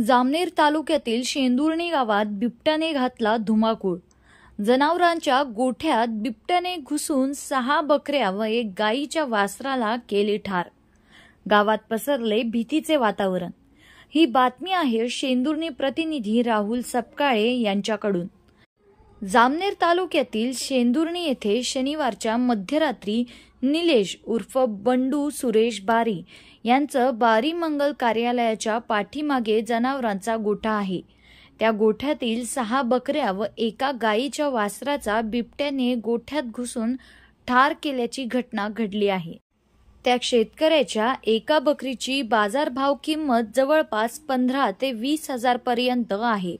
जामनेर तालुक्यातील शेंदुर्णी गावात बिबट्याने घातला धुमाकूळ। जनावरांच्या गोठ्यात बिबट्याने घुसून 6 बकऱ्या व 1 गायीच्या वासराला केले ठार। गावात पसरले भीतीचे वातावरण। ही बातमी आहे शेंदुर्णी प्रतिनिधी राहुल सपकाळे यांच्याकडून। जामनेर तालुक्यातील शेंदुर्णी येथे शनिवारच्या मध्यरात्री निलेश उर्फ बंडू सुरेश बारी यांचं बारी मंगल कार्यालयाच्या पाठीमागे जनावरांचा गोठा आहे। त्या गोठ्यातील 6 बकऱ्या व 1 गायीच्या वासराचा बिबट्याने गोठ्यात घुसून ठार केल्याची घटना घडली आहे। त्या शेतकऱ्याच्या 1 बकरीची बाजारभाव किंमत जवळपास 15 ते 20 हजार पर्यंत आहे।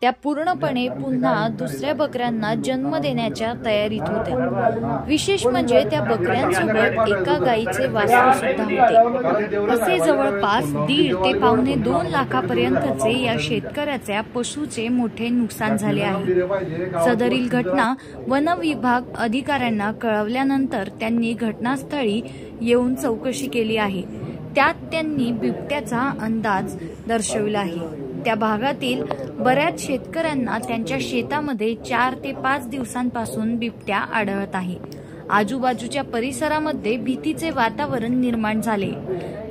त्या पूर्णपणे पुन्हा दुसऱ्या बकऱ्यांना जन्म देण्याच्या तयारीत होत्या। विशेष म्हणजे त्या बकऱ्यांसोबत 1 गायीचे वासरू सुद्धा होते। असे जवळपास 1.5 ते पावणे 2 लाखापर्यंतचे या शेतकऱ्याच्या पशुचे मोठे नुकसान झाले आहे। सदरील घटना वन विभाग अधिकाऱ्यांना कळवल्यानंतर त्यांनी घटनास्थळी येऊन चौकशी केली आहे। त्यात त्यांनी बिबट्याचा अंदाज दर्शविला आहे। त्या भागातील बऱ्याच शेतकऱ्यांना त्यांच्या शेतामध्ये 4 ते 5 दिवसांपासून बिबट्या आढळत आहे। आजूबाजूच्या परिसरामध्ये भीतीचे वातावरण निर्माण झाले।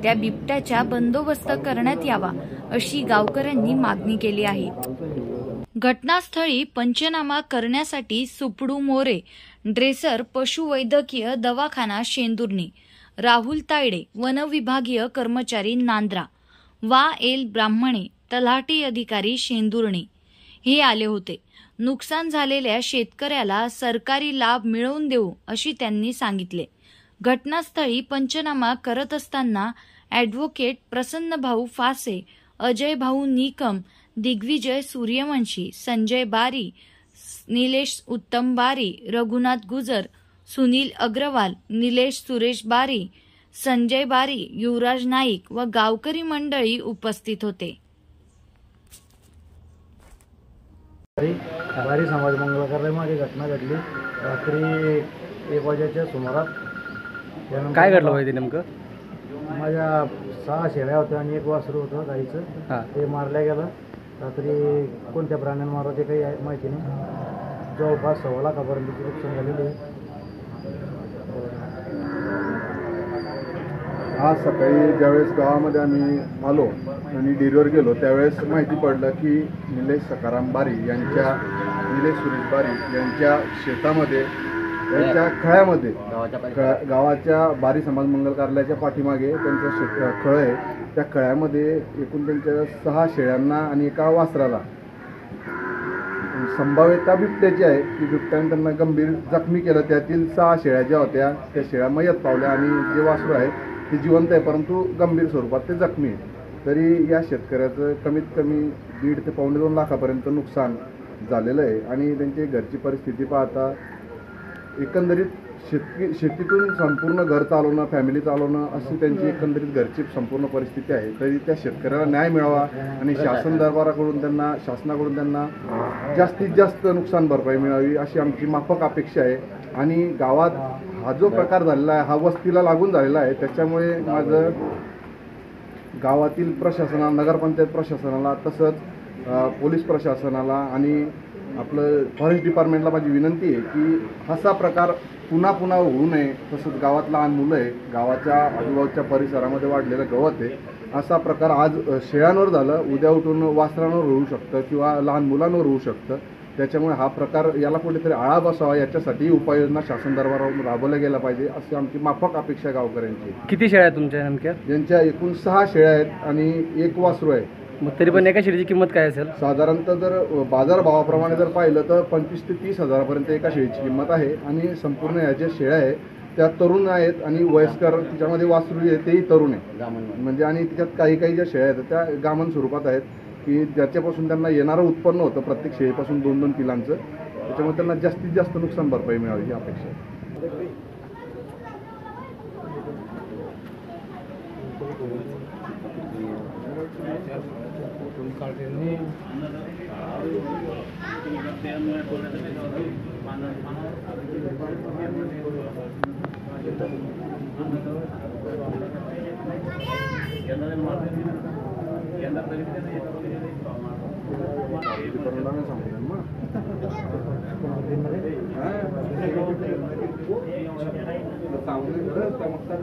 त्या बिबट्याचा बंदोबस्त करण्यात यावा अशी गावकऱ्यांनी मागणी केली आहे। घटनास्थळी पंचनामा करण्यासाठी सुपडू मोरे, ड्रेसर पशुवैद्यकीय दवाखाना शेंदुर्णी, राहुल तायडे वनविभागीय कर्मचारी नांद्रा, वा एल ब्राह्मणे तलाठी अधिकारी शेंदुर्णी हे आले होते। नुकसान झालेल्या शेतकऱ्याला सरकारी लाभ मिळवून देऊ अशी त्यांनी सांगितले। घटनास्थळी पंचनामा करत असताना ॲडव्होकेट प्रसन्नभाऊ फासे, अजय भाऊ निकम, दिग्विजय सूर्यवंशी, संजय बारी, निलेश उत्तम बारी, रघुनाथ गुजर, सुनील अग्रवाल, निलेश सुरेश बारी, संजय बारी, युवराज नाईक व गावकरी मंडळी उपस्थित होते। बारी समाज मंगल कार्यालयामध्ये घटना घडली। रात्री 1 वाजेच्या सुमारास काय घडलं होतं नेमकं? माझ्या 6 शेळ्या होत्या आणि 1 वासरू होतं गाईचं। ते मारल्या गेलं। रात्री कोणत्या प्राण्याने मारलं ते काही माहिती नाही। जवळपास 1.25 लाखापर्यंतची नुकसान झालेली आहे। आज सकाळी ज्यावेळेस गावामध्ये आम्ही आलो आणि डेअरीवर गेलो त्यावेळेस माहिती पडलं की निलेश सकाराम बारी यांच्या निलेश सुरेश बारी यांच्या शेतामध्ये त्यांच्या खळ्यामध्ये गावाच्या बारी समाज मंगल कार्यालयाच्या पाठीमागे त्यांचं खळ आहे। त्या खळ्यामध्ये एकूण त्यांच्या 6 शेळ्यांना आणि 1 वासराला संभाव्यता बिबट्याची आहे की बिबट्याने त्यांना गंभीर जखमी केलं। त्यातील 6 शेळ्या ज्या होत्या त्या शेळ्या मयत पावल्या आणि जे वासरू आहे ते जिवंत आहे परंतु गंभीर स्वरूपात ते जखमी आहे। तरी या शेतकऱ्याचं कमीत कमी 1.5 ते पावणे 2 लाखापर्यंत नुकसान झालेलं आहे आणि त्यांची घरची परिस्थिती पाहता एकंदरीत शेतीतून संपूर्ण घर चालवणं, फॅमिली चालवणं अशी त्यांची एकंदरीत घरची संपूर्ण परिस्थिती आहे। तरी त्या शेतकऱ्याला न्याय मिळावा आणि शासनाकडून त्यांना जास्तीत जास्त नुकसान भरपाई मिळावी अशी आमची माफक अपेक्षा आहे। आणि गावात हा जो प्रकार झालेला आहे हा वस्तीला लागून झालेला आहे। त्याच्यामुळे माझं गावातील प्रशासनाला, नगरपंचायत प्रशासनाला तसंच पोलीस प्रशासनाला आणि आपलं फॉरेस्ट डिपार्टमेंटला माझी विनंती आहे की असा प्रकार पुन्हा होऊ नये। तसंच गावात लहान मुलं आहे, गावाच्या आजूबाजूच्या परिसरामध्ये वाढलेलं गवत आहे, असा प्रकार आज शेळ्यांवर झालं, उद्या उठून वासरांवर होऊ शकतं किंवा लहान मुलांवर होऊ शकतं। त्याच्यामुळे हा प्रकार याला कुठेतरी आळा बसावा याच्यासाठी उपाययोजना शासन दरबारावर राबवल्या गेल्या पाहिजे अशी आमची माफक अपेक्षा गावकऱ्यांची। किती शेळ्या आहेत तुमच्या नेमक्या? ज्यांच्या एकूण 6 शेळ्या आहेत आणि 1 वासरू आहे। मग तरी पण 1 शेळीची किंमत काय असेल? साधारणतः जर बाजारभावाप्रमाणे जर पाहिलं तर 25 ते 30 हजारापर्यंत 1 शेळीची किंमत आहे। आणि संपूर्ण ह्या ज्या शेळ्या आहेत त्या तरुण आहेत आणि वयस्कर, त्याच्यामध्ये वासरू आहे तेही तरुण आहे म्हणजे। आणि त्याच्यात काही ज्या शेळ्या आहेत त्या गामन स्वरूपात आहेत की ज्याच्यापासून त्यांना येणारं उत्पन्न होतं प्रत्येक शेळीपासून 2-2 किलांचं। त्याच्यामुळे त्यांना जास्तीत जास्त नुकसान भरपाई मिळावी ही अपेक्षा आहे। यंदा खरेदी करून आम्ही सांगतो मग